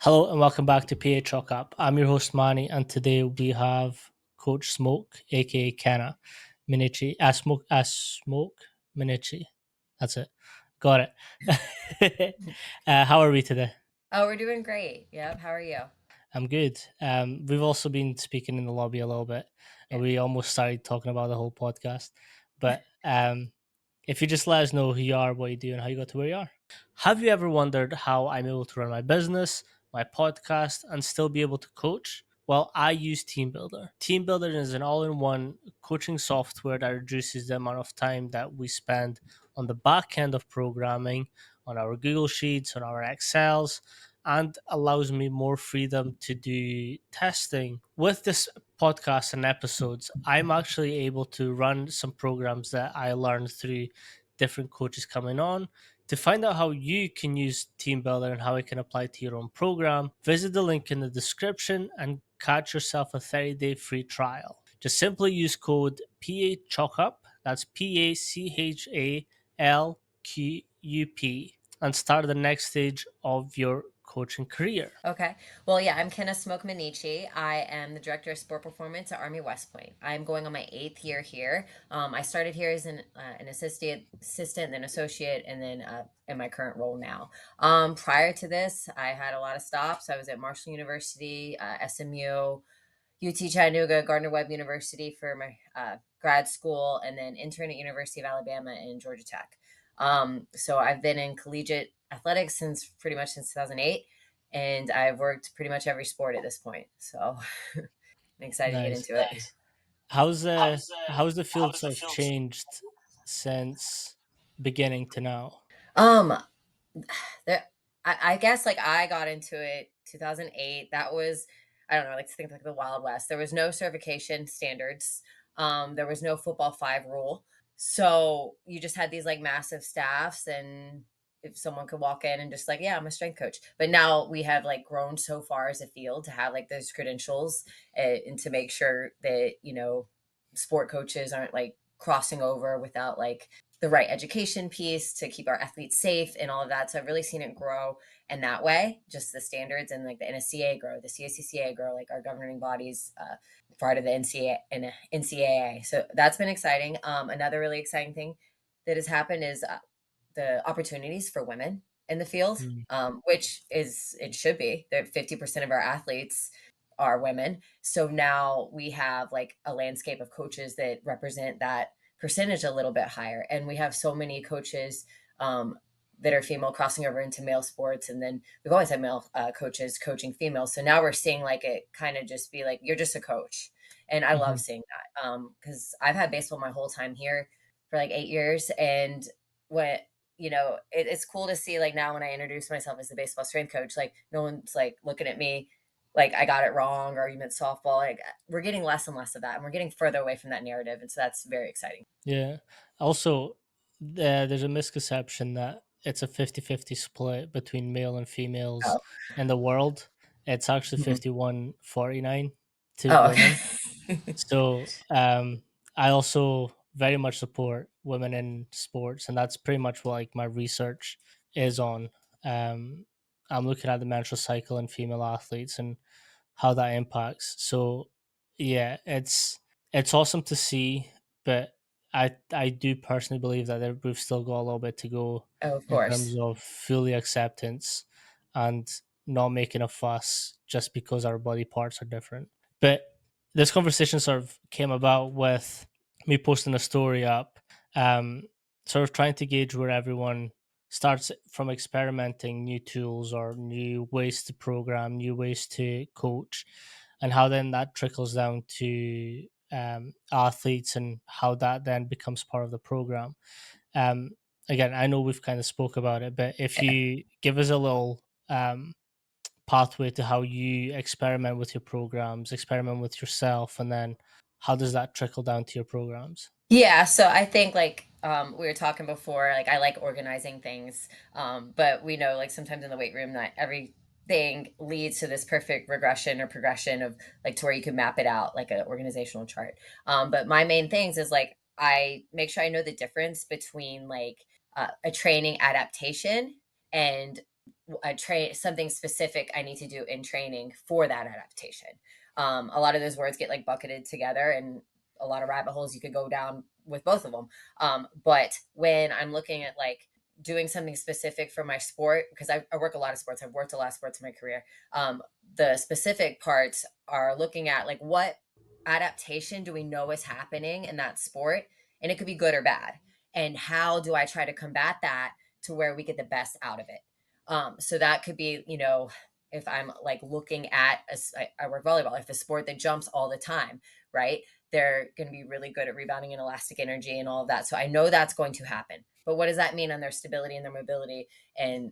Hello and welcome back to PA Chalk Up. I'm your host Manny, and today we have Coach Smoke, aka Kenna Minnici. Smoke Minnici. That's it. Got it. How are we today? Oh, we're doing great. Yep. How are you? I'm good. We've also been speaking in the lobby a little bit, and Yeah. we almost started talking about the whole podcast. But if you just let us know who you are, what you do, and how you got to where you are. Have you ever wondered how I'm able to run my business, my podcast, and still be able to coach? Well, I use TeamBuildr. TeamBuildr is an all in one coaching software that reduces the amount of time that we spend on the back end of programming, on our Google Sheets, on our Excels, and allows me more freedom to do testing. With this podcast and episodes, I'm actually able to run some programs that I learned through different coaches coming on. To find out how you can use TeamBuildr and how it can apply to your own program, visit the link in the description and catch yourself a 30-day free trial. Just simply use code PACHALKUP, that's PACHALQUP, and start the next stage of your coaching career. Okay. Well, yeah, I'm Kenna Smoak-Minnici. I am the director of sport performance at Army West Point. I'm going on my 8th year here. I started here as an assistant, then associate, and then in my current role now. Prior to this, I had a lot of stops. I was at Marshall University, SMU, UT Chattanooga, Gardner Webb University for my grad school, and then intern at University of Alabama and Georgia Tech. So I've been in collegiate athletics since 2008, and I've worked pretty much every sport at this point. So I'm excited to get Nice. into it. How's the field sort of changed since beginning to now? Um, there, I guess like I got into it 2008. That was I don't know, like to think like the Wild West. There was no certification standards. There was no football five rule. So you just had these like massive staffs, and if someone could walk in and just like, yeah, I'm a strength coach. But now we have like grown so far as a field to have like those credentials, and to make sure that, sport coaches aren't like crossing over without like the right education piece to keep our athletes safe and all of that. So I've really seen it grow in that way, just the standards, and like the NSCA grow, the CACCA grow, like our governing bodies, part of the NCAA and NCAA. So that's been exciting. Another really exciting thing that has happened is the opportunities for women in the field, Mm. which is it should be that 50% of our athletes are women. So now we have like a landscape of coaches that represent that percentage a little bit higher. And we have so many coaches that are female crossing over into male sports. And then we've always had male coaches coaching females. So now we're seeing like it kind of just be like, you're just a coach. And I love Mhm. seeing that because I've had baseball my whole time here for like 8 years. And what, it's cool to see like now when I introduce myself as the baseball strength coach, like no one's like looking at me like I got it wrong or you meant softball. Like we're getting less and less of that, and we're getting further away from that narrative, and so that's very exciting. Yeah. Also, there's a misconception that it's a 50-50 split between male and females Oh, in the world. It's actually mhm. 51-49 to Oh, women. okay. So I also very much support women in sports, and that's pretty much what like my research is on. Um, I'm looking at the menstrual cycle in female athletes and how that impacts. So yeah, it's awesome to see, but I do personally believe that we've still got a little bit to go Oh, of in terms course. of fully acceptance and not making a fuss just because our body parts are different. But this conversation sort of came about with me posting a story up, um, sort of trying to gauge where everyone starts from experimenting new tools or new ways to program, new ways to coach, and how then that trickles down to athletes and how that then becomes part of the program. Um, Again, I know we've kind of spoke about it, but if Yeah. you give us a little pathway to how you experiment with your programs, experiment with yourself, and then how does that trickle down to your programs? Yeah, so I think like we were talking before, like I like organizing things, but we know like sometimes in the weight room not everything leads to this perfect regression or progression of like to where you can map it out like an organizational chart. But my main things is like I make sure I know the difference between like a training adaptation and I train something specific I need to do in training for that adaptation. A lot of those words get like bucketed together, and a lot of rabbit holes you could go down with both of them. But when I'm looking at like doing something specific for my sport, because I work a lot of sports, I've worked a lot of sports in my career. The specific parts are looking at like what adaptation do we know is happening in that sport, and it could be good or bad, and how do I try to combat that to where we get the best out of it. So that could be, if I'm like looking at, I work volleyball, if a sport that jumps all the time, right? They're going to be really good at rebounding and elastic energy and all of that. So I know that's going to happen. But what does that mean on their stability and their mobility and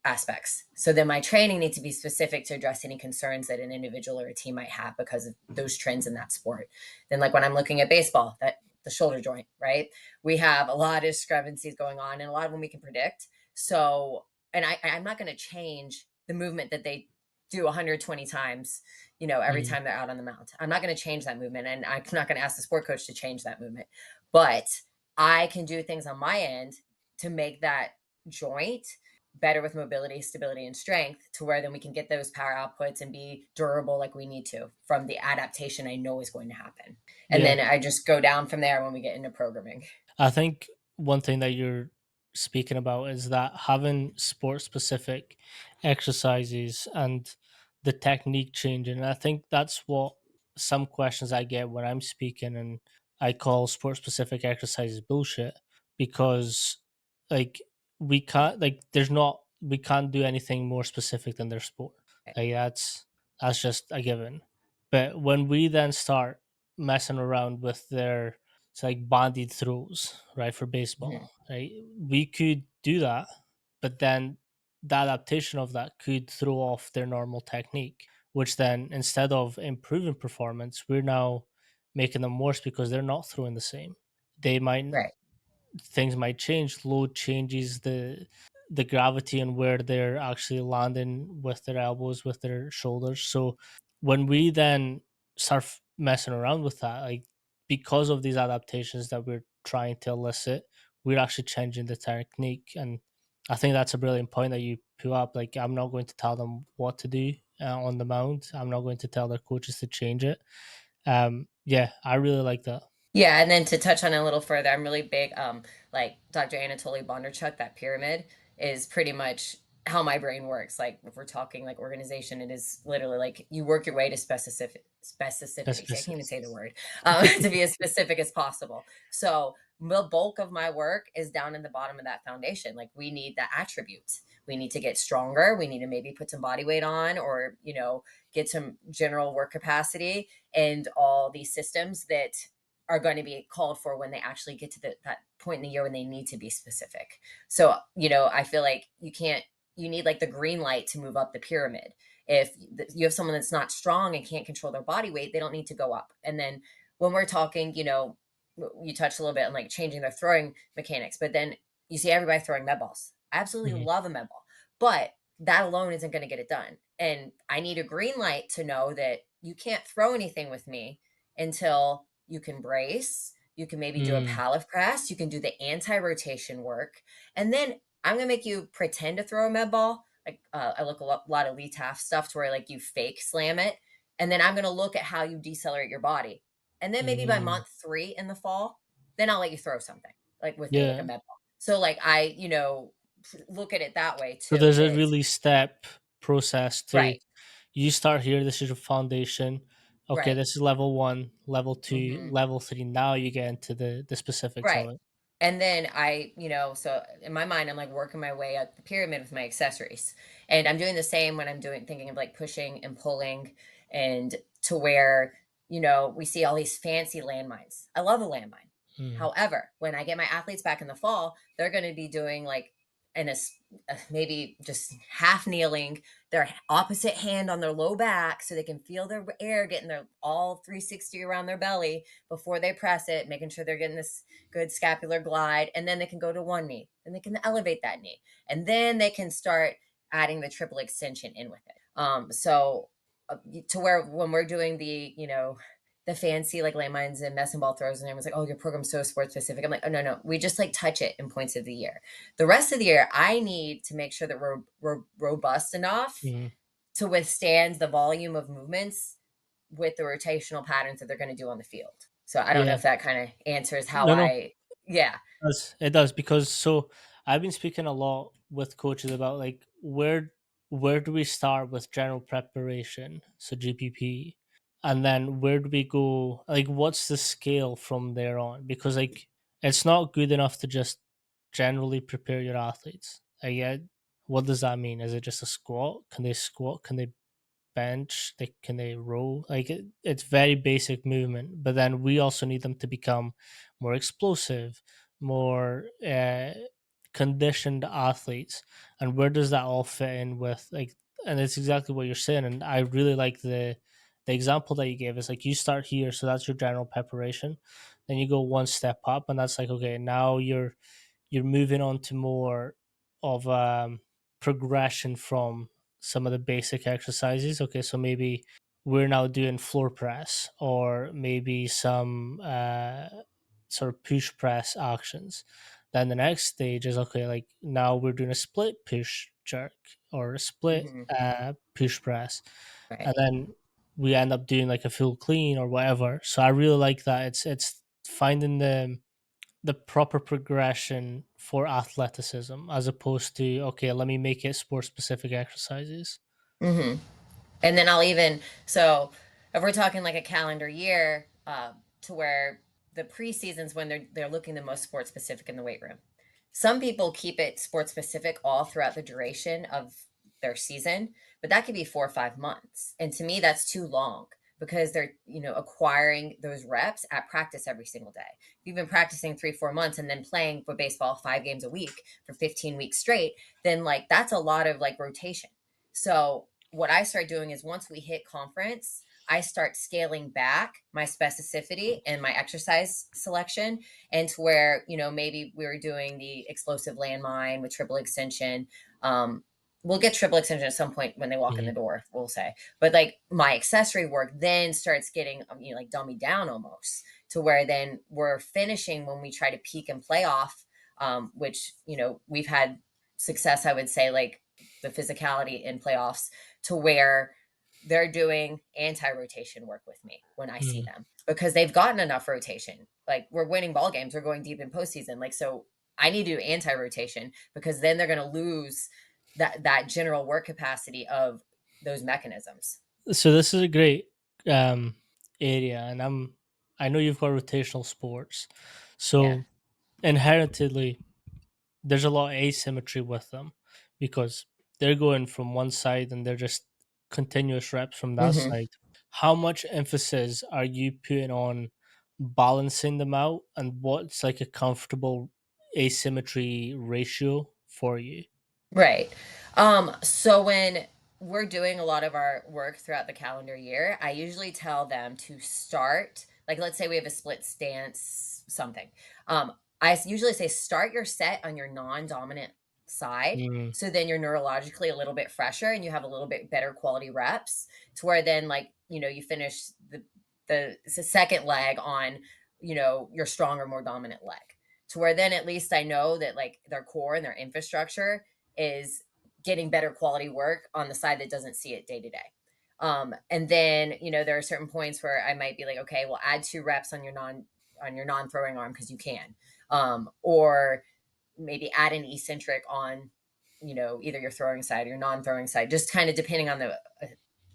aspects? So then my training needs to be specific to address any concerns that an individual or a team might have because of those trends in that sport. Then, like when I'm looking at baseball, that the shoulder joint, right? We have a lot of discrepancies going on, and a lot of them we can predict. So, and I'm not going to change the movement that they do 120 times, every Mhm. time they're out on the mound. I'm not going to change that movement, and I'm not going to ask the sport coach to change that movement. But I can do things on my end to make that joint better with mobility, stability, and strength to where then we can get those power outputs and be durable like we need to from the adaptation I know is going to happen. And Yeah. then I just go down from there when we get into programming. I think one thing that you're speaking about is that having sport specific exercises and the technique changing. And I think that's what some questions I get when I'm speaking, and I call sport specific exercises bullshit because like we can't do anything more specific than their sport. Like that's just a given. But when we then start messing around with their, it's like banded throws, right, for Mhm. baseball, right? We could do that, but then the adaptation of that could throw off their normal technique, which then instead of improving performance, we're now making them worse because they're not throwing the same. They might Right. things might change. Load changes the gravity and where they're actually landing with their elbows, with their shoulders. So when we then start messing around with that, like because of these adaptations that we're trying to elicit, we're actually changing the technique. And I think that's a brilliant point that you put up. Like I'm not going to tell them what to do on the mound. I'm not going to tell their coaches to change it. Yeah, I really like that. Yeah, and then to touch on it a little further, I'm really big, like Dr. Anatoly Bondarchuk, that pyramid is pretty much how my brain works. Like if we're talking like organization, it is literally like you work your way to specificity. See, I can't Specific. even say the word, to be as specific as possible. So the bulk of my work is down in the bottom of that foundation. Like we need the attributes. We need to get stronger. We need to maybe put some body weight on, or get some general work capacity and all these systems that are going to be called for when they actually get to that point in the year when they need to be specific. So, I feel like you need like the green light to move up the pyramid. If you have someone that's not strong and can't control their body weight, they don't need to go up. And then when we're talking, you touched a little bit on like changing their throwing mechanics, but then you see everybody throwing med balls. I absolutely Mhm. love a med ball, but that alone isn't going to get it done. And I need a green light to know that you can't throw anything with me until you can brace, you can maybe do a Mm, pallet press, you can do the anti-rotation work, and then I'm gonna make you pretend to throw a med ball. Like I look lot of Lee Taft stuff to where like you fake slam it, and then I'm gonna look at how you decelerate your body, and then maybe by mm. month 3 in the fall, then I'll let you throw something like with me, like a Yeah. med ball. So like I, look at it that way So too. there's a That really step process to, right, you start here, this is your foundation. Okay, right. this is level one, level two, Hmm. level three. Now you get into the specifics of Right. it. And then so in my mind, I'm like working my way up the pyramid with my accessories. And I'm doing the same when I'm thinking of like pushing and pulling, and to where, we see all these fancy landmines. I love a landmine. Mm, However, when I get my athletes back in the fall, they're going to be doing like maybe just half kneeling, their opposite hand on their low back so they can feel their air getting their all 360 around their belly before they press it, making sure they're getting this good scapular glide, and then they can go to one knee, then they can elevate that knee, and then they can start adding the triple extension in with it. So to where when we're doing the the fancy like landmines and medicine ball throws, and everyone's like, "Oh, your program's so sports specific." I'm like, "Oh no, no, we just like touch it in points of the year. The rest of the year, I need to make sure that we're robust enough Mhm. to withstand the volume of movements with the rotational patterns that they're going to do on the field." So I don't know Yeah. if that kind of answers how No, no, I, yeah. it does because so I've been speaking a lot with coaches about like where do we start with general preparation, so GPP, and then where do we go? Like, what's the scale from there on? Because like it's not good enough to just generally prepare your athletes. Like, yeah, what does that mean? Is it just a squat? Can they squat? Can they bench? Can they row? Like it's very basic movement, but then we also need them to become more explosive, more conditioned athletes. And where does that all fit in with like? And it's exactly what you're saying. And I really like the example that you gave. Is like you start here, so that's your general preparation. Then you go one step up, and that's like okay, now you're moving on to more of progression from some of the basic exercises. Okay, so maybe we're now doing floor press or maybe some sort of push press actions. Then the next stage is okay, like now we're doing a split push jerk or a split Hmm. push press, Right. and then we end up doing like a full clean or whatever. So I really like that. It's finding the proper progression for athleticism as opposed to okay, let me make it sport specific exercises. Hmm. And then I'll even, so if we're talking like a calendar year, to where the preseasons when they're looking the most sports specific in the weight room. Some people keep it sports specific all throughout the duration of their season, but that could be 4 or 5 months. And to me, that's too long because they're, acquiring those reps at practice every single day. If you've been practicing 3, 4 months and then playing for baseball 5 games a week for 15 weeks straight, then like that's a lot of like rotation. So what I start doing is once we hit conference, I start scaling back my specificity and my exercise selection, and to where, maybe we were doing the explosive landmine with triple extension. Um, we'll get triple extension at some point when they walk in Mhm. the door, we'll say. But like my accessory work then starts getting, like dummy down almost to where then we're finishing when we try to peak and playoff, which, we've had success, I would say, like the physicality in playoffs to where they're doing anti-rotation work with me when I see Mhm. them because they've gotten enough rotation. Like we're winning ball games, we're going deep in postseason. Like so, I need to do anti-rotation because then they're going to lose that general work capacity of those mechanisms. So this is a great um, area, and I know you've got rotational sports, Yeah. so inherently there's a lot of asymmetry with them because they're going from one side and they're just continuous reps from that Hmm. side. How much emphasis are you putting on balancing them out, and what's like a comfortable asymmetry ratio for you? Right. So when we're doing a lot of our work throughout the calendar year, I usually tell them to start, like let's say we have a split stance something. Usually say start your set on your non-dominant side. Mm, So then you're neurologically a little bit fresher and you have a little bit better quality reps to where then like, you finish the second leg on, your stronger, more dominant leg. To where then at least I know that like their core and their infrastructure is getting better quality work on the side that doesn't see it day to day. And then, there are certain points where I might be like, okay, well, add 2 reps on your non throwing arm because you can, or maybe add an eccentric on, either your throwing side or your non throwing side, just kind of depending on the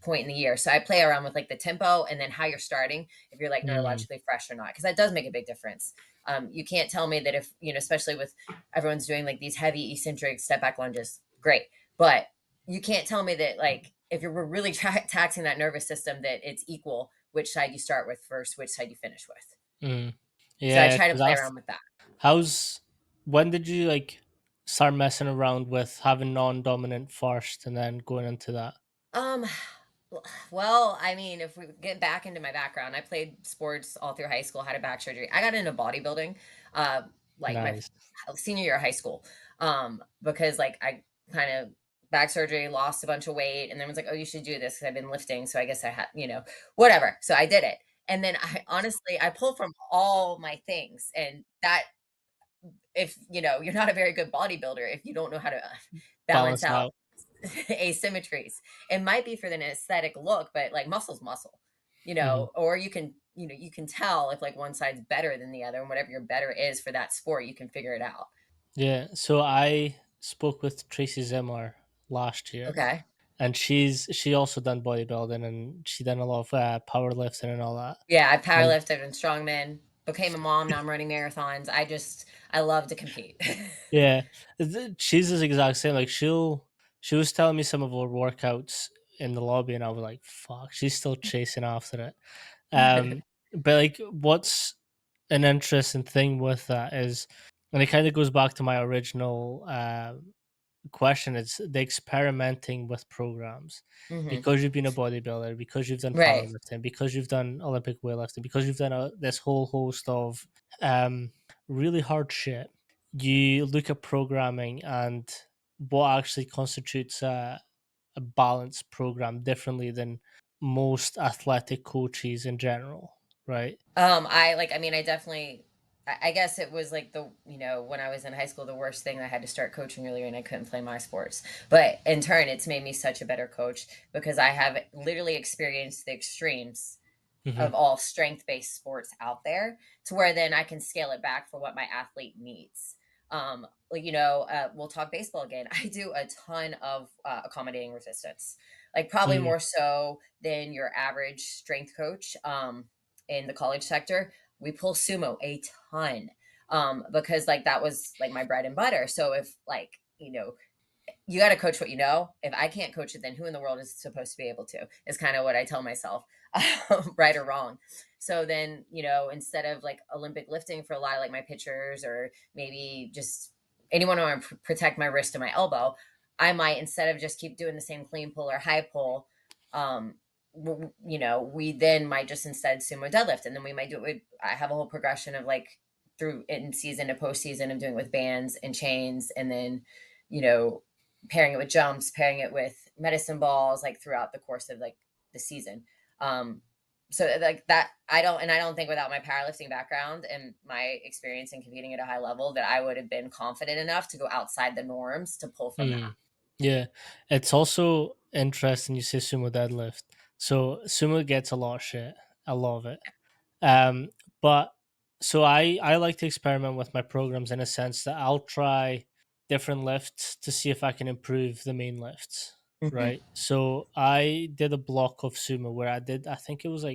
point in the year. So I play around with like the tempo and then how you're starting, if you're like mm. neurologically fresh or not, because that does make a big difference. You can't tell me that if, especially with everyone's doing like these heavy eccentric step back lunges, great. But you can't tell me that like if you're really taxing that nervous system that it's equal which side you start with first, which side you finish with. Mm. So I Yeah, try to because play around with that. how's when did you like start messing around with having non-dominant first and then going into that? Um, well, I mean, if we get back into my background, I played sports all through high school, had a back surgery. I got into bodybuilding, uh, like my Nice. senior year of high school, because like I kind of back surgery, lost a bunch of weight, and then was like, oh, you should do this because I've been lifting. So I guess I had, whatever. So I did it. And then I honestly, I pull from all my things, and that if, you're not a very good bodybuilder if you don't know how to balance Balance out out. asymmetries. It might be for the aesthetic look, but like muscle's muscle, Hmm. or you can tell if like one side's better than the other, and whatever your better is for that sport, you can figure it out. Yeah. So I spoke with Tracy Zimmer last year, Okay. and she also done bodybuilding, and she done a lot of powerlifting and all that. Yeah, I And powerlifted and strongman, became a mom, now I'm running marathons. I love to compete. yeah, she's the exact same. Like she was telling me some of her workouts in the lobby, and I was like, "Fuck!" She's still chasing after it. But like, what's an interesting thing with that is, and it kind of goes back to my original question: is the experimenting with programs. Hmm. Because you've been a bodybuilder, because you've done Right. powerlifting, because you've done Olympic weightlifting, because you've done this whole host of um, really hard shit, you look at programming and what actually constitutes a balanced program differently than most athletic coaches in general, right? I mean, I definitely, I guess it was like when I was in high school, the worst thing I had to start coaching earlier and I couldn't play my sports. But in turn, it's made me such a better coach because I have literally experienced the extremes Hmm. of all strength-based sports out there to where then I can scale it back for what my athlete needs. We'll talk baseball again. I do a ton of accommodating resistance, like probably Mm, more so than your average strength coach in the college sector. We pull sumo a ton because like that was like my bread and butter. So if like, you got to coach what you know. If I can't coach it, then who in the world is supposed to be able to? Is kind of what I tell myself, right or wrong. So then, instead of like Olympic lifting for a lot of like my pitchers or maybe just anyone who want to protect my wrist and my elbow, I might instead of just keep doing the same clean pull or high pull, we then might just instead sumo deadlift, and then we might do it. I have a whole progression of like through in season to postseason of doing it with bands and chains, and then you know pairing it with jumps, pairing it with medicine balls, like throughout the course of like the season. Um, so like that, I don't think without my powerlifting background and my experience in competing at a high level that I would have been confident enough to go outside the norms to pull from that. mm. Yeah, it's also interesting you say sumo deadlift. So sumo gets a lot of shit. I love it. Um, but so I like to experiment with my programs in a sense that I'll try different lifts to see if I can improve the main lifts. Hmm. Right. So I did a block of sumo where I think it was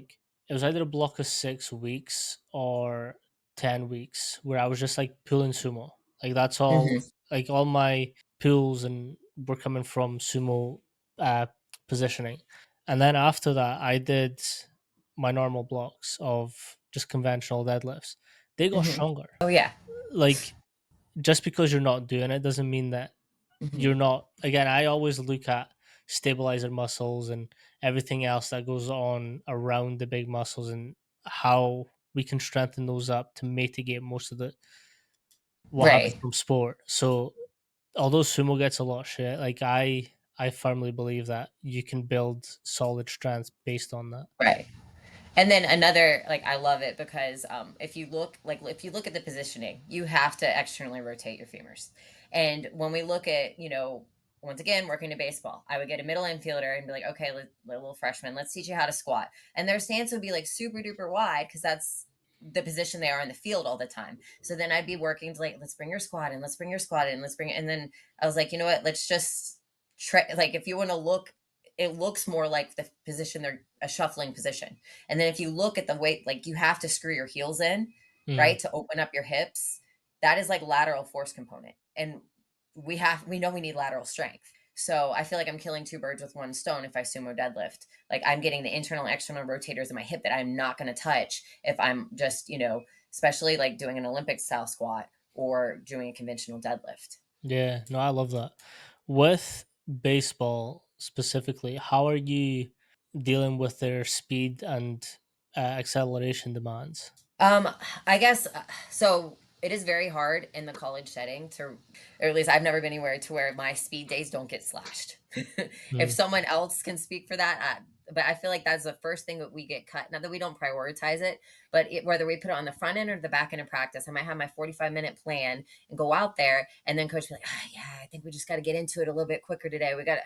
either a block of 6 weeks or 10 weeks where I was just like pulling sumo. Like that's all. Hmm. Like all my pulls and were coming from sumo uh, positioning, and then after that I did my normal blocks of just conventional deadlifts. They got Hmm. stronger. Oh yeah. Like just because you're not doing it doesn't mean that Hmm. you're not. Again, I always look at stabilizer muscles and everything else that goes on around the big muscles and how we can strengthen those up to mitigate most of the what happens Right. from sport. So although sumo gets a lot of shit, like I firmly believe that you can build solid strength based on that. Right. And then another, like I love it because if you look at the positioning, you have to externally rotate your femurs. And when we look at, once again, working to baseball, I would get a middle infielder and be like, okay, little freshman, let's teach you how to squat. And their stance would be like super duper wide because that's the position they are in the field all the time. So then I'd be working to like, let's bring your squat in, let's bring your squat in, and then I was like, you know what, let's just try, like if you want to look, it looks more like the position they're a shuffling position. And then if you look at the weight, like you have to screw your heels in, Mm, right, to open up your hips. That is like lateral force component. And we know we need lateral strength. So I feel like I'm killing two birds with one stone if I sumo deadlift. Like I'm getting the internal and external rotators in my hip that I'm not going to touch if I'm just, especially like doing an Olympic style squat or doing a conventional deadlift. yeah, no, I love that. With baseball specifically, how are you dealing with their speed and acceleration demands? Um, I guess so. It is very hard in the college setting to, or at least I've never been anywhere to where my speed days don't get slashed. If Mm, someone else can speak for that, but I feel like that's the first thing that we get cut. Not that we don't prioritize it, but whether we put it on the front end or the back end of practice, I might have my 45-minute plan and go out there, and then coach be like, yeah, I think we just got to get into it a little bit quicker today. We got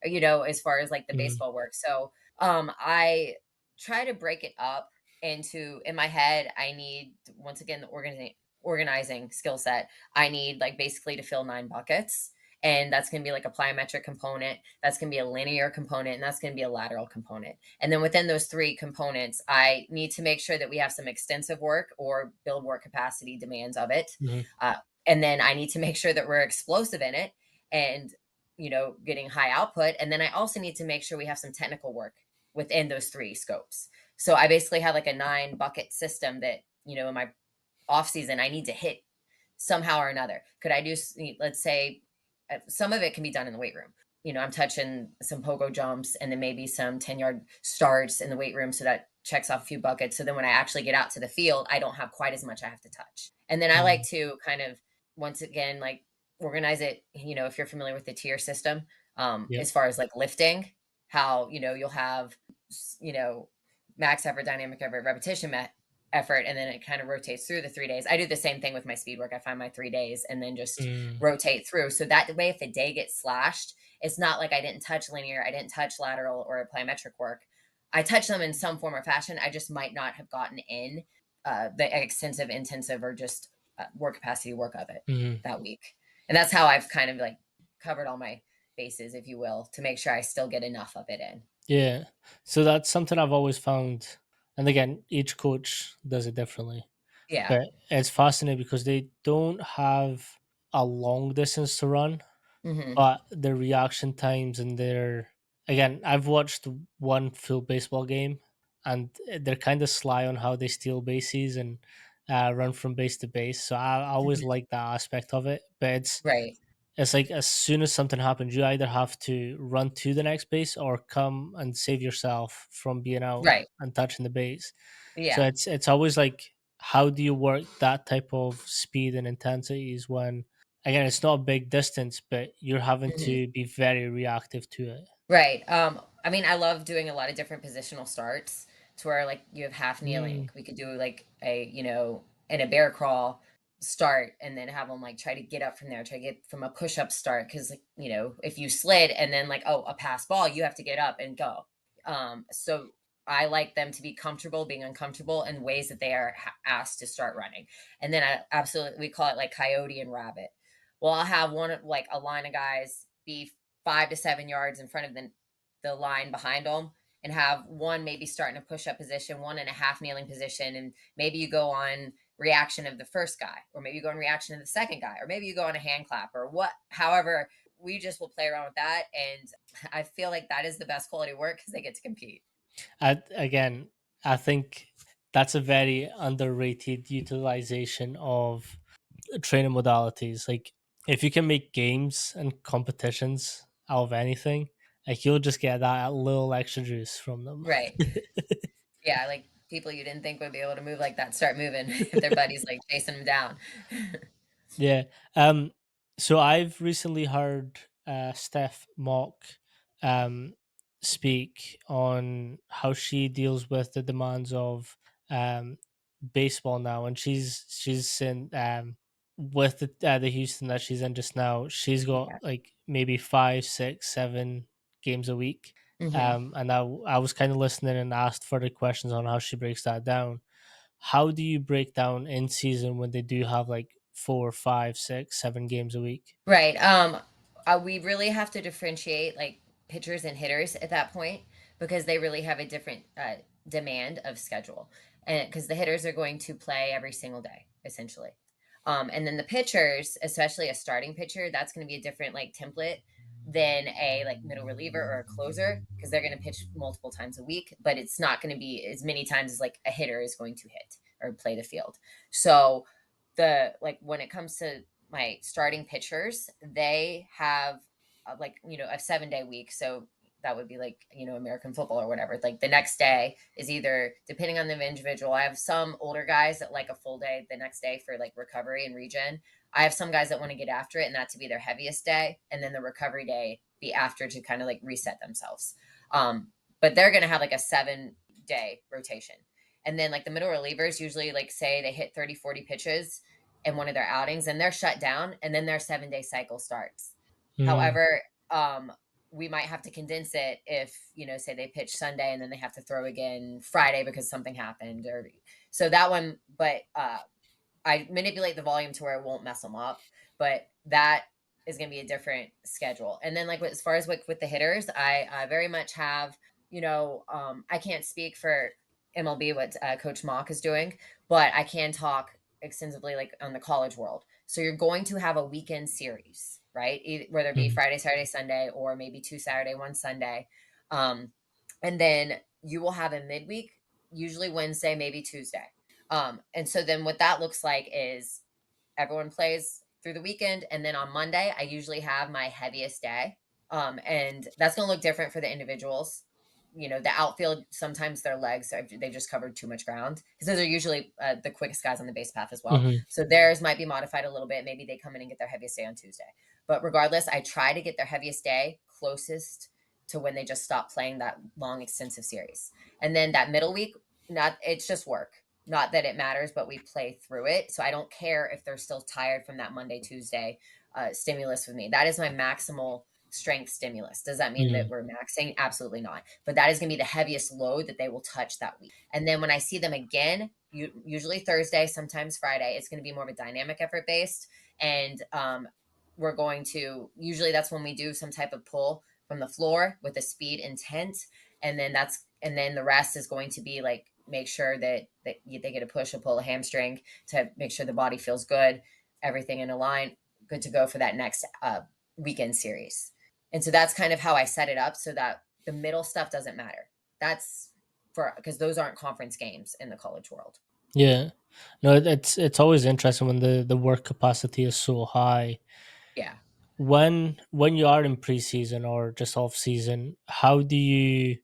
to, as far as like the mm, baseball work. So I try to break it up into, in my head, I need, once again, the organizing skill set. I need like basically to fill 9 buckets. And that's going to be like a plyometric component. That's going to be a linear component. And that's going to be a lateral component. And then within those three components, I need to make sure that we have some extensive work or build work capacity demands of it. mhm, Uh, and then I need to make sure that we're explosive in it and, getting high output. And then I also need to make sure we have some technical work within those three scopes. So I basically have like a 9 bucket system that, in my off season I need to hit somehow or another. Could I do, let's say, some of it can be done in the weight room. I'm touching some pogo jumps and then maybe some 10-yard starts in the weight room. So that checks off a few buckets. So then when I actually get out to the field, I don't have quite as much I have to touch. And then I like mm, to kind of, once again, like organize it, if you're familiar with the tier system, yep. as far as like lifting, how, you'll have, you know, max effort, dynamic effort, repetition effort, and then it kind of rotates through the 3 days. I do the same thing with my speed work. I find my 3 days and then just Mm, rotate through. So that way, if a day gets slashed, it's not like I didn't touch linear, I didn't touch lateral or plyometric work. I touched them in some form or fashion. I just might not have gotten in the extensive, intensive, or just work capacity work of it mhm. that week. And that's how I've kind of like covered all my bases, if you will, to make sure I still get enough of it in. Yeah. So that's something I've always found. And again, each coach does it differently. Yeah. But it's fascinating because they don't have a long distance to run, Hmm. but their reaction times and their, again, I've watched one full baseball game, and they're kind of sly on how they steal bases and run from base to base. So I always like that aspect of it. But Right. it's like as soon as something happens, you either have to run to the next base or come and save yourself from being out Right. and touching the base. So Yeah. it's always like, how do you work that type of speed and intensities when, again, it's not a big distance, but you're having Mhm. to be very reactive to it. Right. I mean, I love doing a lot of different positional starts to where like you have half kneeling. Mm, We could do like in a bear crawl start and then have them like try to get up from there, try to get from a push up start. Cause like, if you slid and then like, oh, a pass ball, you have to get up and go. So I like them to be comfortable being uncomfortable in ways that they are asked to start running. And then I absolutely, we call it like coyote and rabbit. Well, I'll have like a line of guys be 5 to 7 yards in front of the line behind them, and have one maybe starting a push up position, one in a half kneeling position, and maybe you go on reaction of the first guy, or maybe you go on reaction of the second guy, or maybe you go on a hand clap, or what. However, we just will play around with that, and I feel like that is the best quality work because they get to compete. again, I think that's a very underrated utilization of training modalities. Like, if you can make games and competitions out of anything, like, you'll just get that little extra juice from them. Right. Yeah, like people you didn't think would be able to move like that start moving if their buddies like chasing them down. Yeah. Um. So I've recently heard Steph Mock um speak on how she deals with the demands of um baseball now, and she's in with the Houston that she's in just now. She's got Yeah. like maybe 5, 6, 7 games a week. Hmm. And I was kind of listening and asked further questions on how she breaks that down. How do you break down in season when they do have like 4, 5, 6, 7 games a week? Right. We really have to differentiate like pitchers and hitters at that point because they really have a different demand of schedule, and because the hitters are going to play every single day essentially, and then the pitchers, especially a starting pitcher, that's going to be a different like template than a like middle reliever or a closer because they're going to pitch multiple times a week, but it's not going to be as many times as like a hitter is going to hit or play the field. So the like when it comes to my starting pitchers, they have like a 7-day week. So that would be like, American football or whatever. Like the next day is either depending on the individual. I have some older guys that like a full day the next day for like recovery and regen. I have some guys that want to get after it and that to be their heaviest day, and then the recovery day be after to kind of like reset themselves. But they're gonna have like a 7-day rotation. And then like the middle relievers usually like say they hit 30, 40 pitches in one of their outings and they're shut down and then their 7-day cycle starts. Mm, However, we might have to condense it if, say they pitch Sunday and then they have to throw again Friday because something happened or so that one, but I manipulate the volume to where it won't mess them up, but that is going to be a different schedule. And then, like as far as with the hitters, I very much have, I can't speak for MLB what Coach Mock is doing, but I can talk extensively like on the college world. So you're going to have a weekend series, right? Whether it be mm, Friday, Saturday, Sunday, or maybe 2 Saturday, 1 Sunday, and then you will have a midweek, usually Wednesday, maybe Tuesday. And so then what that looks like is everyone plays through the weekend. And then on Monday, I usually have my heaviest day. And that's going to look different for the individuals. The outfield, sometimes their legs, they just covered too much ground because those are usually the quickest guys on the base path as well. mhm, So theirs might be modified a little bit. Maybe they come in and get their heaviest day on Tuesday. But regardless, I try to get their heaviest day closest to when they just stop playing that long, extensive series. And then that middle week, not it's just work, not that it matters, but we play through it. So I don't care if they're still tired from that Monday, Tuesday stimulus with me. That is my maximal strength stimulus. Does that mean that mm, we're maxing? Absolutely not. But that is going to be the heaviest load that they will touch that week. And then when I see them again, usually Thursday, sometimes Friday, it's going to be more of a dynamic effort based. And we're going to, usually that's when we do some type of pull from the floor with a speed intent, and then the rest is going to be like make sure that they get a push, a pull, a hamstring to make sure the body feels good, everything in a line, good to go for that next weekend series. And so that's kind of how I set it up so that the middle stuff doesn't matter. That's for because those aren't conference games in the college world. yeah. No, it's always interesting when the work capacity is so high. Yeah. When you are in preseason or just off season, how do you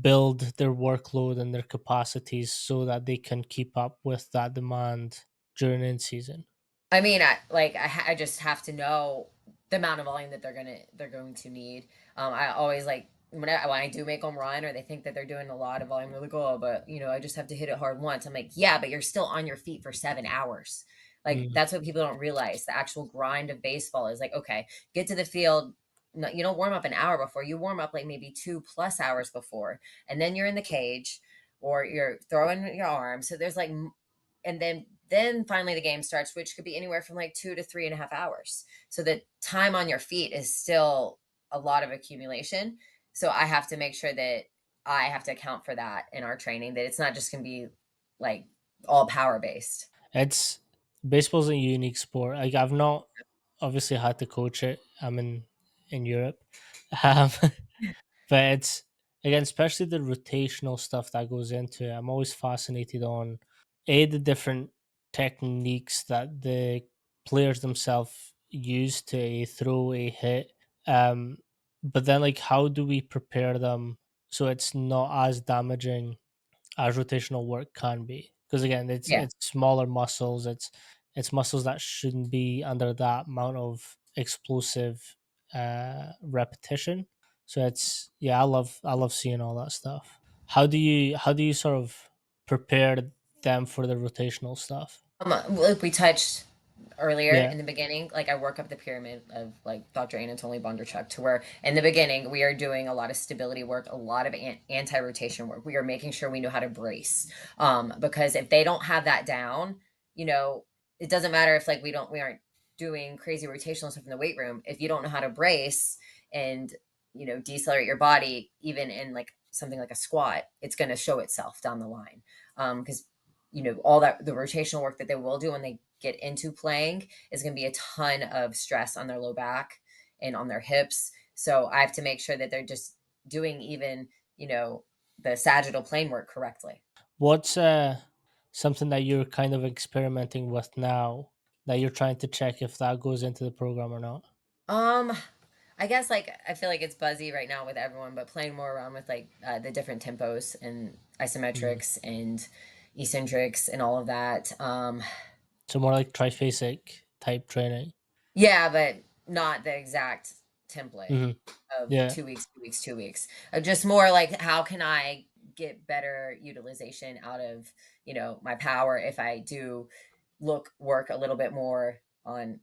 build their workload and their capacities so that they can keep up with that demand during in season? I mean, I just have to know the amount of volume that they're going to need. I always like when I do make them run, or they think that they're doing a lot of volume. They're like, "Oh, but I just have to hit it hard once." I'm like, "Yeah, but you're still on your feet for 7 hours." Like Mm, that's what people don't realize. The actual grind of baseball is like, okay, get to the field. No, you don't warm up an hour before. You warm up like maybe 2+ hours before, and then you're in the cage or you're throwing your arm. So there's like and then finally the game starts, which could be anywhere from like 2 to 3.5 hours. So the time on your feet is still a lot of accumulation. So I have to make sure that I have to account for that in our training, that it's not just going to be like all power based. it's baseball's a unique sport. Like I've not obviously had to coach it. I'm in Europe, um, but it's again, especially the rotational stuff that goes into it. I'm always fascinated on the different techniques that the players themselves use to throw a hit. Um, but then, like, how do we prepare them so it's not as damaging as rotational work can be? Because again, Yeah. it's smaller muscles. It's muscles that shouldn't be under that amount of explosive repetition. So it's yeah, I love seeing all that stuff. How do you sort of prepare them for the rotational stuff? Like we touched earlier Yeah. in the beginning, like I work up the pyramid of like Dr. Anatoly Bondarchuk to where in the beginning we are doing a lot of stability work, a lot of anti-rotation work. We are making sure we know how to brace. Because if they don't have that down, you know, it doesn't matter if like we aren't doing crazy rotational stuff in the weight room. If you don't know how to brace and decelerate your body, even in like something like a squat, it's going to show itself down the line. Because all that the rotational work that they will do when they get into playing is going to be a ton of stress on their low back and on their hips. So I have to make sure that they're just doing even, the sagittal plane work correctly. What's something that you're kind of experimenting with now that you're trying to check if that goes into the program or not? Um, I guess like I feel like it's buzzy right now with everyone, but playing more around with like the different tempos and Mm. isometrics and eccentrics and all of that. So more like triphasic type training. Yeah, but not the exact template Hmm. of Yeah. 2 weeks, 2 weeks, 2 weeks. Just more like how can I get better utilization out of my power if I do work a little bit more on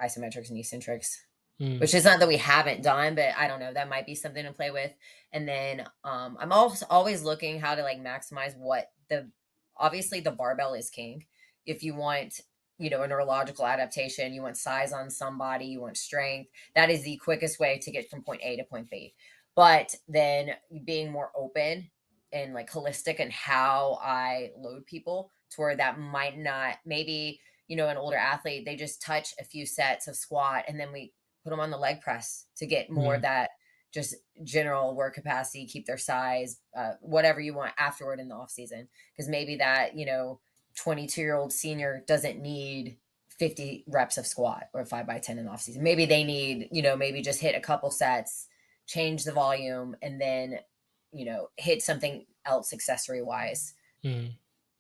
isometrics and eccentrics. Mm. Which is not that we haven't done, but I don't know, that might be something to play with. And then, I'm also always looking how to, like, maximize what the obviously, the barbell is king. If you want, a neurological adaptation, you want size on somebody, you want strength, that is the quickest way to get from point A to point B. But then being more open and, like, holistic in how I load people to where that might not maybe, an older athlete, they just touch a few sets of squat, and then we put them on the leg press to get more of Mm. that just general work capacity, keep their size, whatever you want afterward in the off season. Because maybe that 22-year-old senior doesn't need 50 reps of squat or 5 by 10 in the off season. Maybe they need maybe just hit a couple sets, change the volume, and then hit something else accessory wise. Mm.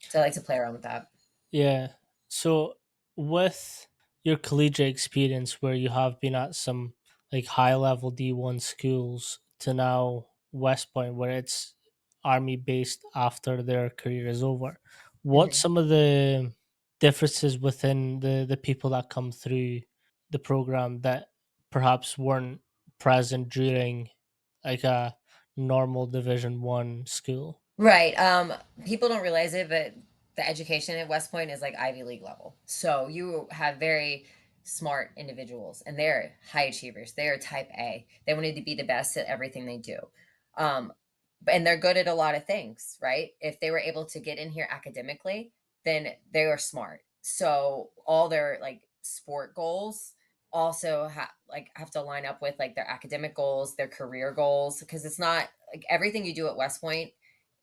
So I like to play around with that. Yeah. So with your collegiate experience where you have been at some like high level D1 schools to now West Point where it's army based after their career is over, what's Mhm. some of the differences within the people that come through the program that perhaps weren't present during like a normal Division 1 school? Right. People don't realize it, but the education at West Point is like Ivy League level. So you have very smart individuals and they're high achievers. They are type A. They wanted to be the best at everything they do. Um, and they're good at a lot of things, right? If they were able to get in here academically, then they are smart. So all their like sport goals also have to line up with like their academic goals, their career goals, because it's not like everything you do at West Point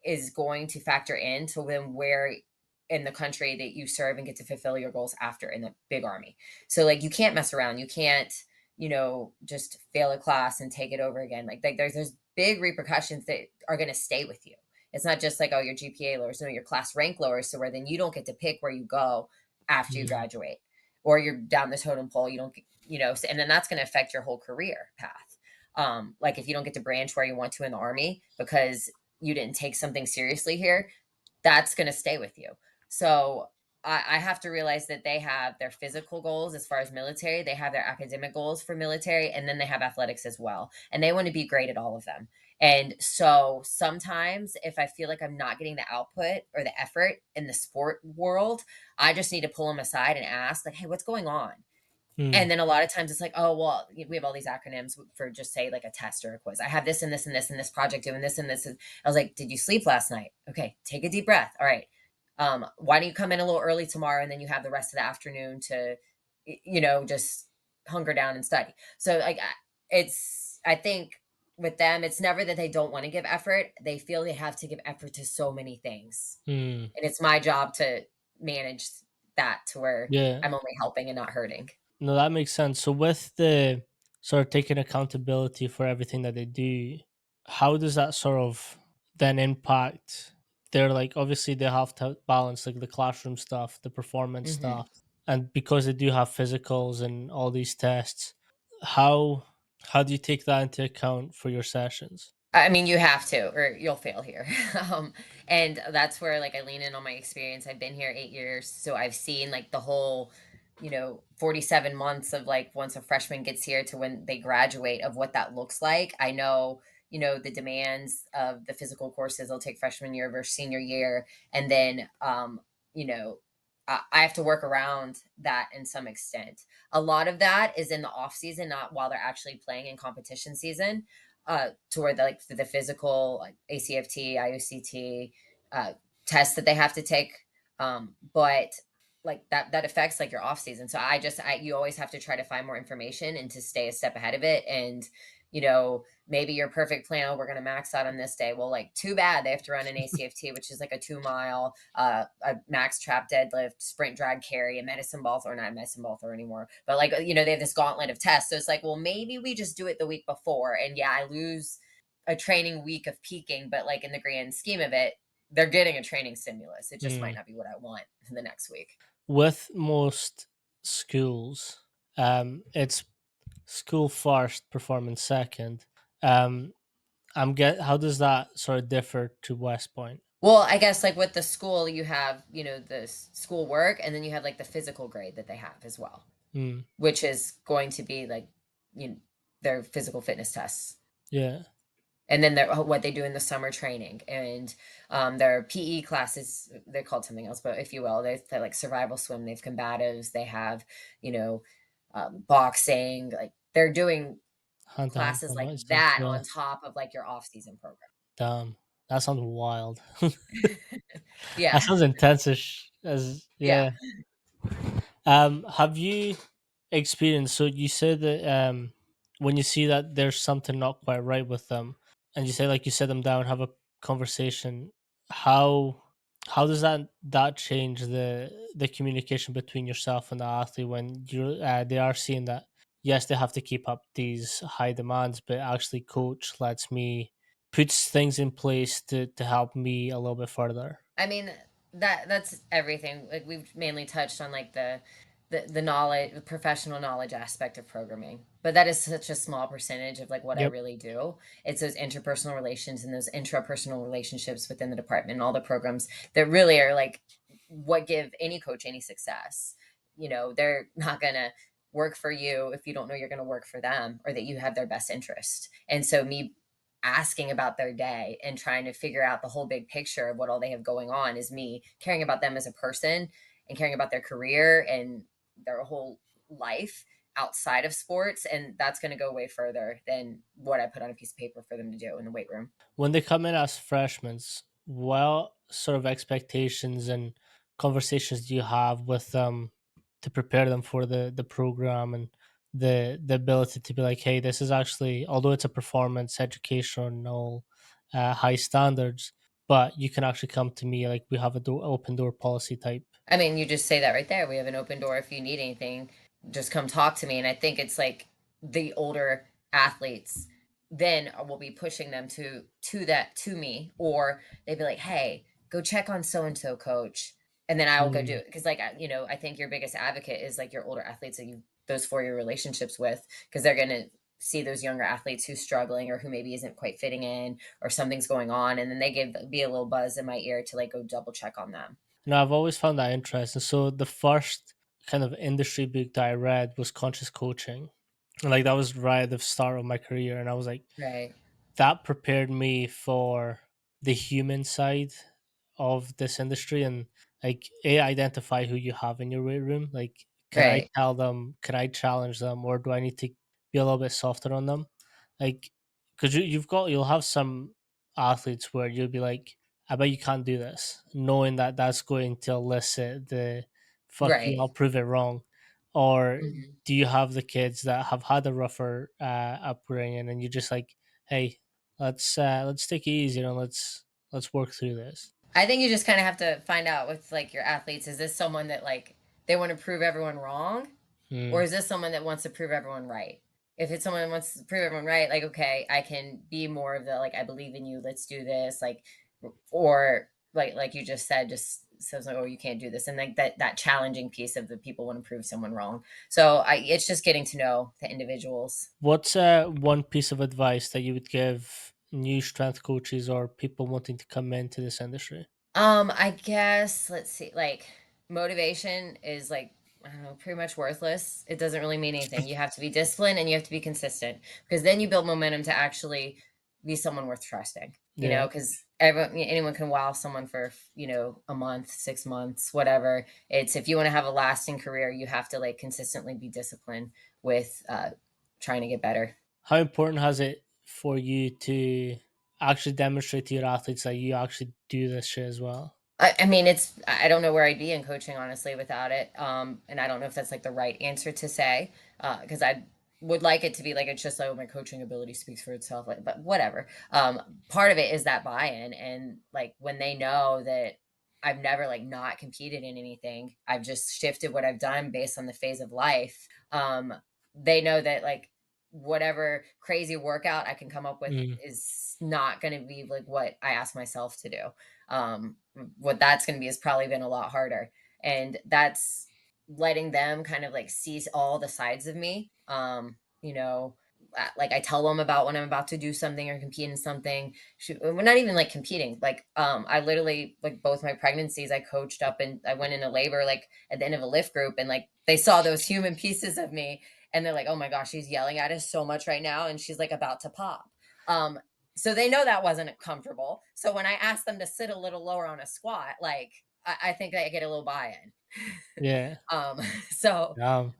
is going to factor into then where in the country that you serve and get to fulfill your goals after in the big army. So like you can't mess around. You can't, just fail a class and take it over again. Like there's big repercussions that are going to stay with you. It's not just like, oh, your GPA lowers, no, your class rank lowers. So where then you don't get to pick where you go after you Mm. graduate, or you're down the totem pole. You don't, and then that's going to affect your whole career path. Like if you don't get to branch where you want to in the army because you didn't take something seriously here, that's going to stay with you. So I have to realize that they have their physical goals as far as military, they have their academic goals for military, and then they have athletics as well. And they want to be great at all of them. And so sometimes if I feel like I'm not getting the output or the effort in the sport world, I just need to pull them aside and ask, like, hey, what's going on? Mm. And then a lot of times it's like, oh, well, we have all these acronyms for just say like a test or a quiz. I have this and this and this and this project doing this and this. And I was like, did you sleep last night? Okay, take a deep breath. All right. Why don't you come in a little early tomorrow and then you have the rest of the afternoon to, just hunker down and study. So like, I think with them, it's never that they don't want to give effort. They feel they have to give effort to so many things. Mm. And it's my job to manage that to where Yeah. I'm only helping and not hurting. No, that makes sense. So with the sort of taking accountability for everything that they do, how does that sort of then impact their like obviously they have to balance like the classroom stuff, the performance Mhm. stuff, and because they do have physicals and all these tests, how how do you take that into account for your sessions? I mean, you have to, or you'll fail here. And that's where like I lean in on my experience. I've been here 8 years, so I've seen like the whole, 47 months of like once a freshman gets here to when they graduate of what that looks like. I know, the demands of the physical courses they'll take freshman year versus senior year, and then, you know, I have to work around that in some extent. A lot of that is in the off season, not while they're actually playing in competition season to where like the physical like ACFT, IOCT tests that they have to take. But like that affects like your off season. So you always have to try to find more information and to stay a step ahead of it. And maybe your perfect plan, oh, we're going to max out on this day. Well, like, too bad they have to run an ACFT, which is like a 2 mile, a max trap deadlift, sprint drag carry, a medicine ball throw, not a medicine ball throw anymore. But like, they have this gauntlet of tests. So it's like, well, maybe we just do it the week before. And yeah, I lose a training week of peaking, but like in the grand scheme of it, they're getting a training stimulus. It just might Mm. not be what I want in the next week. With most schools, it's school first, performance second. Um, how does that sort of differ to West Point? Well, I guess like with the school, you have, the school work, and then you have like the physical grade that they have as well, Mm. which is going to be like, you know, their physical fitness tests. Yeah, And then what they do in the summer training, and their PE classes, they're called something else, but if you will, they're like survival swim, they have combatives, they have, you know, boxing, like they're doing hand to hand classes like combat stuff. that Yeah, on top of like your off season program. damn, that sounds wild. That Yeah. sounds intensish. As Yeah. yeah. Have you experienced? So you said that when you see that there's something not quite right with them, and you say like you sit them down, have a conversation. How how does that change the communication between yourself and the athlete when they are seeing that yes they have to keep up these high demands, but actually coach lets me puts things in place to help me a little bit further. I mean, that's everything. Like, we've mainly touched on like the knowledge, the professional knowledge aspect of programming. But that is such a small percentage of like what I Yep. really do. It's those interpersonal relations and those intrapersonal relationships within the department and all the programs that really are like what give any coach any success. They're not gonna work for you if you don't know you're gonna work for them, or that you have their best interest. And so, me asking about their day and trying to figure out the whole big picture of what all they have going on is me caring about them as a person, and caring about their career and their whole life outside of sports. And that's going to go way further than what I put on a piece of paper for them to do in the weight room. When they come in as freshmen, what sort of expectations and conversations do you have with them to prepare them for the program and the ability to be like, hey, this is actually although it's a performance educational high standards, but you can actually come to me like we have a open door policy type. I mean, you just say that right there. We have an open door. If you need anything, just come talk to me. And I think it's like the older athletes then will be pushing them to me, or they'd be like, "Hey, go check on so and so, coach," and then I will go do Mm. it. Because like, I think your biggest advocate is like your older athletes that you those 4 year relationships with, because they're gonna see those younger athletes who's struggling or who maybe isn't quite fitting in or something's going on, and then they be a little buzz in my ear to like go double check on them. No, I've always found that interesting. So the first kind of industry book that I read was Conscious Coaching. And like that was right at the start of my career. And I was like, Right. that prepared me for the human side of this industry and like identify who you have in your weight room. Like, can I Right. tell them, can I challenge them, or do I need to be a little bit softer on them? Like, because you'll have some athletes where you'll be like, I bet you can't do this, knowing that that's going to elicit the fuck you, Right. I'll prove it wrong. Or Mhm. do you have the kids that have had a rougher upbringing and you're just like, hey, let's take it easy and let's work through this. I think you just kind of have to find out with like your athletes, is this someone that like they want to prove everyone wrong, or Mm. is this someone that wants to prove everyone right? If it's someone that wants to prove everyone right, like, okay, I can be more of the like, I believe in you, let's do this, like, or like you just said, just says like, oh, you can't do this, and like that challenging piece of the people want to prove someone wrong. So it's just getting to know the individuals. What's one piece of advice that you would give new strength coaches or people wanting to come into this industry? I guess let's see, like, motivation is like, I don't know, pretty much worthless. It doesn't really mean anything. You have to be disciplined and you have to be consistent, because then you build momentum to actually be someone worth trusting. Yeah. Because anyone can wow someone for a month, 6 months, whatever. It's if you want to have a lasting career, you have to like consistently be disciplined with trying to get better. How important has it for you to actually demonstrate to your athletes that you actually do this shit as well? I mean, I don't know where I'd be in coaching honestly without it. And I don't know if that's like the right answer to say, because I would like it to be like it's just like, oh, my coaching ability speaks for itself, like, but whatever. Part of it is that buy-in, and like when they know that I've never like not competed in anything, I've just shifted what I've done based on the phase of life. They know that like whatever crazy workout I can come up with Mm, is not going to be like what I asked myself to do. Um, what that's going to be has probably been a lot harder, and that's letting them kind of like see all the sides of me. You know, like I tell them about when I'm about to do something or compete in something. We're not even like competing. Like, I literally like both my pregnancies, I coached up and I went into labor like at the end of a lift group, and like they saw those human pieces of me, and they're like, "Oh my gosh, she's yelling at us so much right now, and she's like about to pop." Um, so they know that wasn't comfortable. So when I asked them to sit a little lower on a squat, like I think I get a little buy-in. yeah. um, so Um,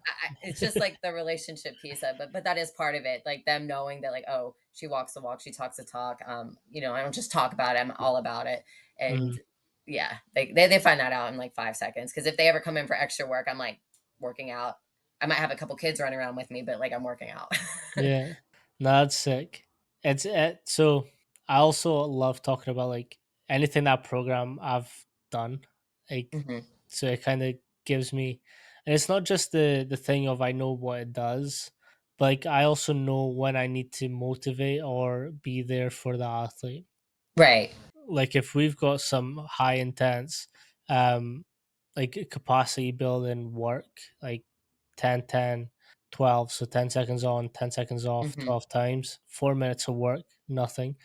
it's just like the relationship piece of, but that is part of it. Like them knowing that, like, oh, she walks the walk, she talks the talk. I don't just talk about it; I'm all about it. And mhm, yeah, they find that out in like 5 seconds. Because if they ever come in for extra work, I'm like working out. I might have a couple kids running around with me, but like I'm working out. yeah. No, that's sick. So I also love talking about like anything that program I've done. Like Hmm. so it kind of gives me, and it's not just the thing of I know what it does, but like I also know when I need to motivate or be there for the athlete. Right. Like if we've got some high intense um like capacity building work, like 10, 10, 12, so 10 seconds on, 10 seconds off, Hmm. 12 times, 4 minutes of work, nothing.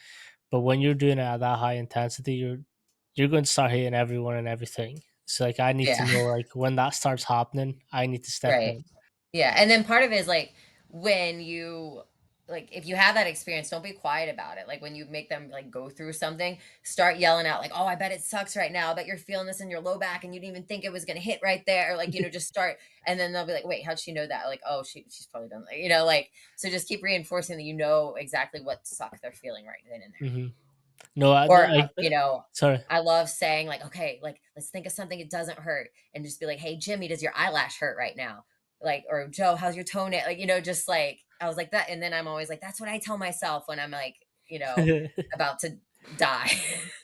But when you're doing it at that high intensity, you're going to start hitting everyone and everything. So like I need to Yeah. know like when that starts happening, I need to step Right. in. Yeah, and then part of it is, like, when you like, if you have that experience, don't be quiet about it. Like, when you make them, like, go through something, start yelling out, like, "Oh, I bet it sucks right now. I bet you're feeling this in your low back, and you didn't even think it was gonna hit right there." Or, like, just start, and then they'll be like, "Wait, how'd she know that?" Like, "Oh, she's probably done," like, like, so just keep reinforcing that you know exactly what suck they're feeling right then and there. Hmm. No, Or, sorry. I love saying like, "Okay, like, let's think of something it doesn't hurt," and just be like, "Hey, Jimmy, does your eyelash hurt right now?" Like, or, "Joe, how's your toenail?" Like, just like I was like that, and then I'm always like, that's what I tell myself when I'm like, about to die.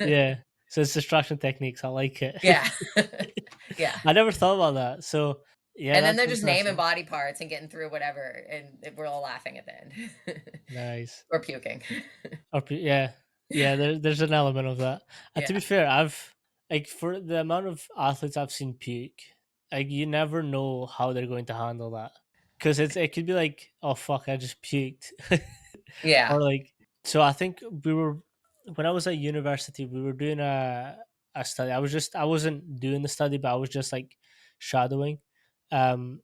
Yeah. So it's distraction techniques. I like it. Yeah. Yeah. I never thought about that. So yeah, And then that's they're just naming interesting. body parts and getting through whatever, and we're all laughing at the end. Nice. Or puking. Yeah, yeah. There's an element of that. And to be Yeah. fair, I've like for the amount of athletes I've seen puke, like you never know how they're going to handle that because it could be like, oh fuck, I just puked, Yeah. or like. So I think we were when I was at university, we were doing a study. I wasn't doing the study, but I was just like shadowing, and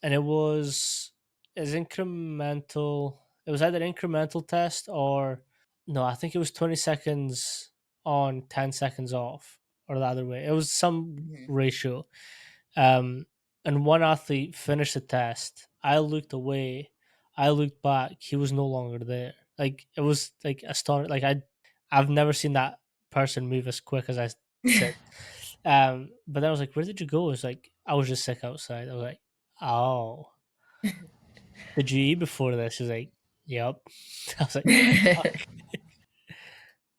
it was as incremental. It was either incremental test or no, I think it was 20 seconds on, 10 seconds off, or the other way. It was some Mhm. ratio. Um, and one athlete finished the test. I looked away. I looked back. He was no longer there. Like it was like astonishing. Like I've never seen that person move as quick as I said. But then I was like, "Where did you go?" It was like I was just sick outside. I was like, "Oh, did you eat before this?" She's like, "Yep." I was like, "Fuck."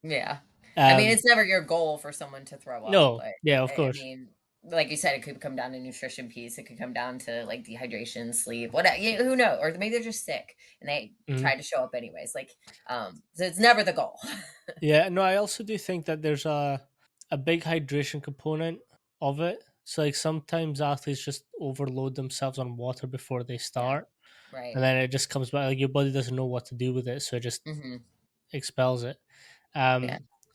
Yeah. I mean, Um, it's never your goal for someone to throw up, no, but yeah, of I course. mean, like you said, it could come down to nutrition piece. It could come down to like dehydration, sleep, what, who knows? Or maybe they're just sick and they Mhm. tried to show up anyways. Like, so it's never the goal. Yeah, no, I also do think that there's a big hydration component of it. So like sometimes athletes just overload themselves on water before they Yeah. start, and Right. then it just comes back. Like your body doesn't know what to do with it, so it just Hmm. expels it. Yeah. Um,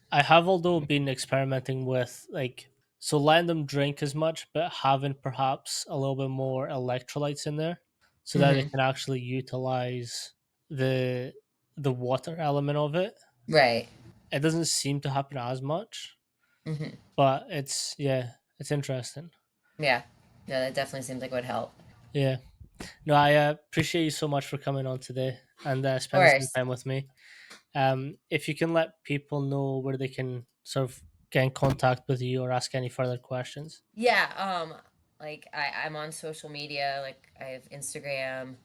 I have although been experimenting with like so letting them drink as much, but having perhaps a little bit more electrolytes in there, so that they Hmm. can actually utilize the the water element of it. Right. It doesn't seem to happen as much, Hmm. but it's interesting. Yeah. No, that definitely seems like it would help. Yeah. No, I appreciate you so much for coming on today and Of spending some course. time with me. If you can let people know where they can sort of get in contact with you or ask any further questions. Yeah, like I'm on social media, like I have Instagram,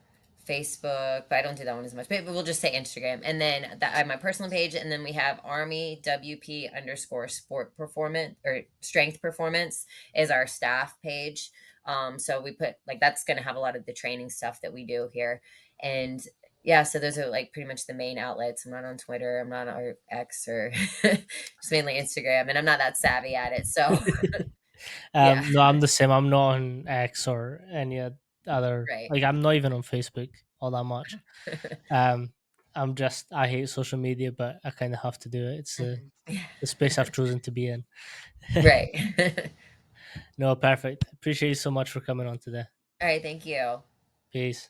Facebook, but I don't do that one as much. But we'll just say Instagram, and then that I have my personal page, and then we have Army WP underscore sport performance or strength performance is our staff page. So we put like that's going to have a lot of the training stuff that we do here, and yeah, so those are like pretty much the main outlets. I'm not on Twitter, I'm not on X or just mainly Instagram, and I'm not that savvy at it. So yeah, No, I'm the same. I'm not on X or any other. right. Like, I'm not even on Facebook all that much. Um, I hate social media, but I kind of have to do it. It's Mhm. the space I've chosen to be in. Right. No, perfect. Appreciate you so much for coming on today. All right, thank you. Peace.